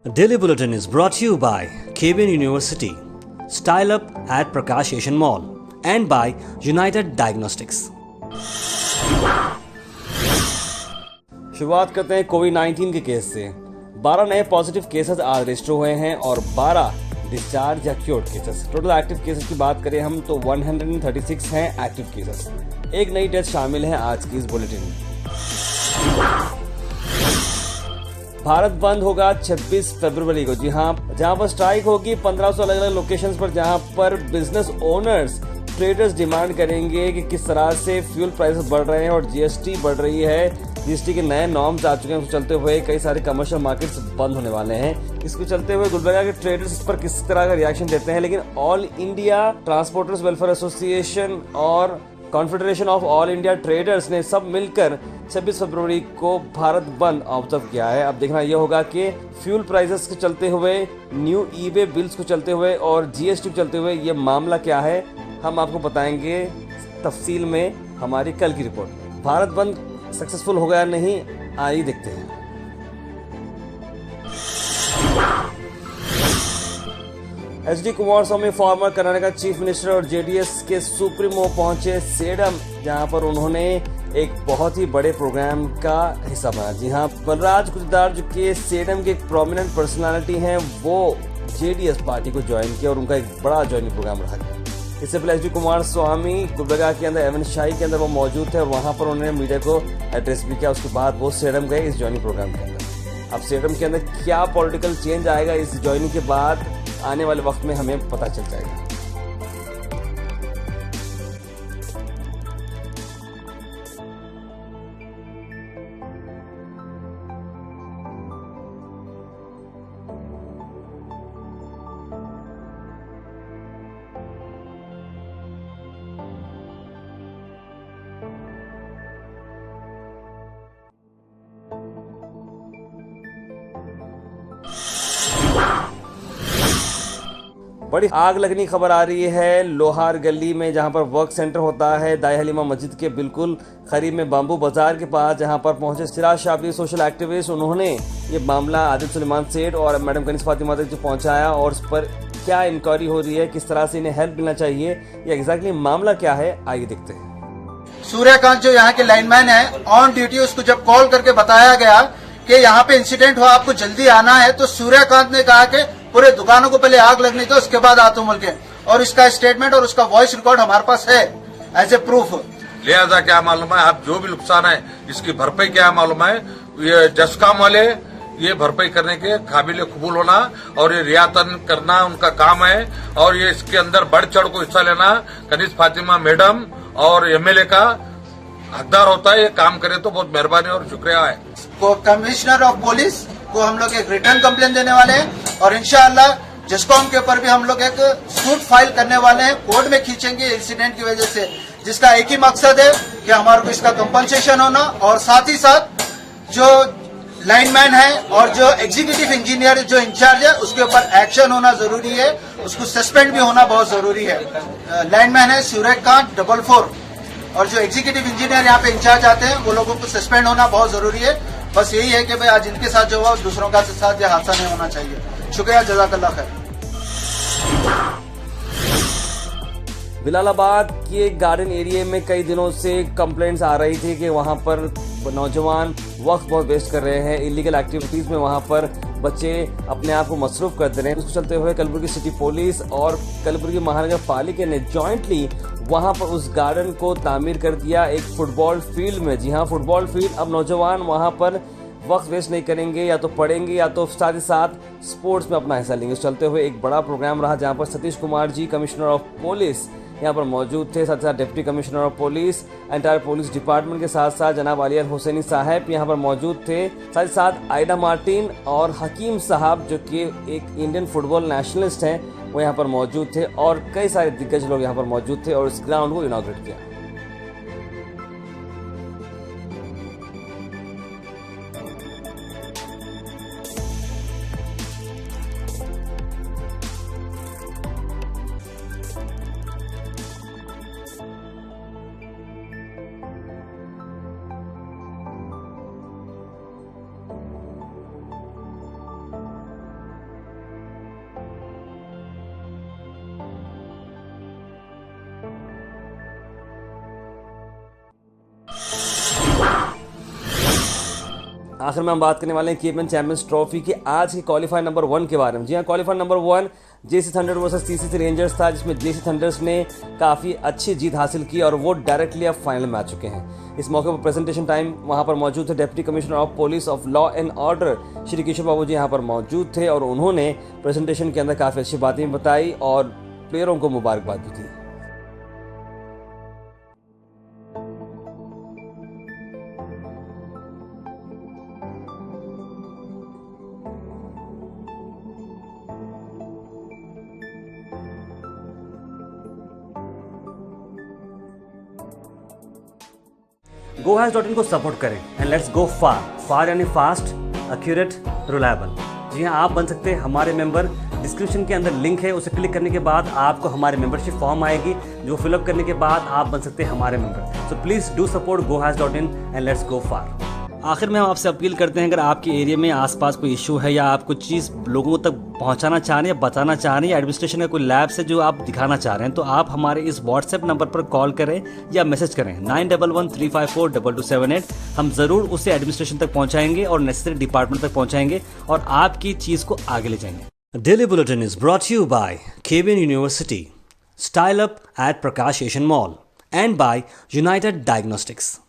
Daily Bulletin is brought to you by KBN University, Style Up at Prakash Asian Mall, and by United Diagnostics. शुरुआत करते हैं कोविड-19 के case से। 12 नए positive cases आज register हुए हैं और 12 डिस्चार्ज या cured cases. Total active cases की बात करें हम तो 136 हैं एक्टिव केसेस। एक नई डेथ शामिल है आज की इस बुलेटिन में। भारत बंद होगा 26 फरवरी को। जी हाँ, जहां पर स्ट्राइक होगी 1500 अलग अलग लोकेशंस पर, जहां पर बिजनेस ओनर्स ट्रेडर्स डिमांड करेंगे कि किस तरह से फ्यूल प्राइसेस बढ़ रहे हैं और जीएसटी बढ़ रही है। जीएसटी के नए नॉर्म्स आ चुके हैं, उसको चलते हुए कई सारे कमर्शियल मार्केट्स बंद होने वाले हैं। इसको चलते हुए गुलबर्गा के ट्रेडर्स इस पर किस तरह का रिएक्शन देते हैं, लेकिन all India transporters welfare association और confederation of all India traders ने सब मिलकर 26 फरवरी को भारत बंद ऑब्जर्व किया है। अब देखना यह होगा कि फ्यूल प्राइसेस को चलते हुए, न्यू ईबे बिल्स को चलते हुए और जीएसटी को चलते हुए ये मामला क्या है, हम आपको बताएंगे तफसील में हमारी कल की रिपोर्ट में। भारत बंद सक्सेसफुल होगा या नहीं, आइए देखते हैं। HD Kumaraswamy farmer Karnataka chief minister और जेडीएस के सुप्रीमो पहुंचे सेडम, जहां पर उन्होंने एक बहुत ही बड़े प्रोग्राम का हिस्सा बना। जी हां, बलराज गुजदार जो के सेडम के एक प्रोमिनेंट पर्सनालिटी हैं, वो जेडीएस पार्टी को ज्वाइन किया और उनका एक बड़ा ज्वाइनिंग प्रोग्राम रहा। इससे पहले एचडी कुमारस्वामी गुलबर्गा के अंदर एवन शाही के अंदर वो मौजूद थे और वहां पर उन्होंने मीडिया को एड्रेस भी किया। उसके बाद वो सेडम गए इस ज्वाइनिंग प्रोग्राम के अंदर। अब सेडम के अंदर क्या पॉलिटिकल चेंज आएगा इस ज्वाइनिंग के बाद, आने वाले वक्त में हमें पता चल जाएगा। बड़ी आग लगने की खबर आ रही है लोहार गली में, जहां पर वर्क सेंटर होता है दाई हलीमा मस्जिद के बिल्कुल करीब में बाम्बू बाजार के पास, जहां पर पहुंचे सिराज शाबी सोशल एक्टिविस्ट। उन्होंने ये मामला आदिल सुलेमान सेठ और मैडम कनीस फातिमा तक जो पहुंचाया और उस पर क्या इंक्वायरी हो रही है, किस तरह से इन्हें हेल्प मिलना चाहिए, ये एग्जैक्टली मामला क्या है, आइए देखते हैं। सूर्यकांत जो यहाँ के लाइनमैन है ऑन ड्यूटी, उसको जब कॉल करके बताया गया कि यहाँ पे इंसिडेंट हुआ, आपको जल्दी आना है, तो सूर्यकांत ने कहा कि पूरे दुकानों को पहले आग लगनी थी, उसके बाद आतो बोल के, और इसका स्टेटमेंट और उसका वॉइस रिकॉर्ड हमारे पास है एज ए प्रूफ। लिहाजा क्या मालूम है, आप जो भी नुकसान है इसकी भरपाई क्या मालूम है, ये जसकाम वाले ये भरपाई करने के काबिल कबूल होना और ये रियायतन करना उनका काम है, और ये इसके अंदर बढ़ चढ़ को हिस्सा लेना कनीस फातिमा मैडम और एमएलए का हकदार होता है। ये काम करे तो बहुत मेहरबानी और शुक्रिया है। कमिश्नर ऑफ पुलिस को हम लोग एक रिटर्न कंप्लेन देने वाले हैं और इंशाअल्लाह जसकॉम के ऊपर भी हम लोग एक सूट फाइल करने वाले हैं, कोर्ट में खींचेंगे इंसिडेंट की वजह से, जिसका एक ही मकसद है कि हमारे को इसका कंपनसेशन होना और साथ ही साथ जो लाइनमैन है और जो एग्जीक्यूटिव इंजीनियर जो इंचार्ज है उसके ऊपर एक्शन होना जरूरी है, उसको सस्पेंड भी होना बहुत जरूरी है। लाइनमैन है सूर्यकांत 44 और जो एग्जीक्यूटिव इंजीनियर यहाँ पे इंचार्ज आते हैं वो लोगों को सस्पेंड होना बहुत जरूरी है। बस यही है कि भाई आज इनके साथ जो हुआ दूसरों का साथ यह हादसा नहीं होना चाहिए। शुक्रिया, जज़ाकल्लाह खैर। बिलालाबाद के गार्डन एरिया में कई दिनों से कंप्लेंट्स आ रही थी कि वहां पर नौजवान वक्त बहुत वेस्ट कर रहे हैं, इलीगल एक्टिविटीज में वहां पर बच्चे अपने आप को मसरूफ कर दे रहे हैं। उसको चलते हुए कलबुर्गी सिटी पुलिस और कलबुर्गी महानगर पालिका ने जॉइंटली वहां पर उस गार्डन को तामीर कर दिया एक फुटबॉल फील्ड में। जी हाँ, फुटबॉल फील्ड। अब नौजवान वहां पर वक्त वेस्ट नहीं करेंगे, या तो पढ़ेंगे या तो साथ ही साथ स्पोर्ट्स में अपना हिस्सा लेंगे। चलते हुए एक बड़ा प्रोग्राम रहा जहां पर Satish Kumar ji commissioner of police यहाँ पर मौजूद थे, साथ साथ deputy commissioner of police, entire police department के साथ साथ जनाब अली हुसैनी साहब यहाँ पर मौजूद थे, साथ ही साथ आइडा मार्टिन और हकीम साहब जो कि एक इंडियन फुटबॉल नेशनलिस्ट हैं, वो यहाँ पर मौजूद थे और कई सारे दिग्गज लोग यहाँ पर मौजूद थे और इस ग्राउंड को इनॉग्रेट किया। आखिर में हम बात करने वाले हैं केबन चैंपियंस ट्रॉफी की आज की क्वालिफायर नंबर 1 के बारे में। जी हाँ, क्वालिफायर नंबर 1 जेसी थंडर वर्सेस टीसीसी रेंजर्स था, जिसमें जेसी थंडर्स ने काफ़ी अच्छी जीत हासिल की और वो डायरेक्टली अब फाइनल में आ चुके हैं। इस मौके पर प्रेजेंटेशन टाइम वहाँ पर मौजूद थे deputy commissioner of police of law and order Shri Kishore Babu ji यहाँ पर मौजूद थे और उन्होंने प्रेजेंटेशन के अंदर काफ़ी अच्छी बातें बताई और प्लेयरों को मुबारकबाद भी दी। GoHas.in को सपोर्ट करें एंड लेट्स गो फार यानी फास्ट, एक्यूरेट, रिलायबल। जी हाँ, आप बन सकते हैं हमारे मेंबर। डिस्क्रिप्शन के अंदर लिंक है, उसे क्लिक करने के बाद आपको हमारे मेंबरशिप फॉर्म आएगी, जो फिलअप करने के बाद आप बन सकते हैं हमारे member. So please do support GoHas.in and let's go far. आखिर में हम आपसे अपील करते हैं, अगर आपके एरिया में आसपास कोई इशू है या आप कुछ चीज़ लोगों तक पहुंचाना चाह रहे हैं या बताना चाह रहे हैं या एडमिनिस्ट्रेशन का कोई लैब से जो आप दिखाना चाह रहे हैं, तो आप हमारे इस व्हाट्सएप नंबर पर कॉल करें या मैसेज करें 9113542278। हम ज़रूर उसे एडमिनिस्ट्रेशन तक पहुंचाएंगे और नेसेसरी डिपार्टमेंट तक पहुंचाएंगे और आपकी चीज़ को आगे ले जाएंगे। Daily bulletin is brought you by cabin university, style up at Prakash Asian mall and by united diagnostics.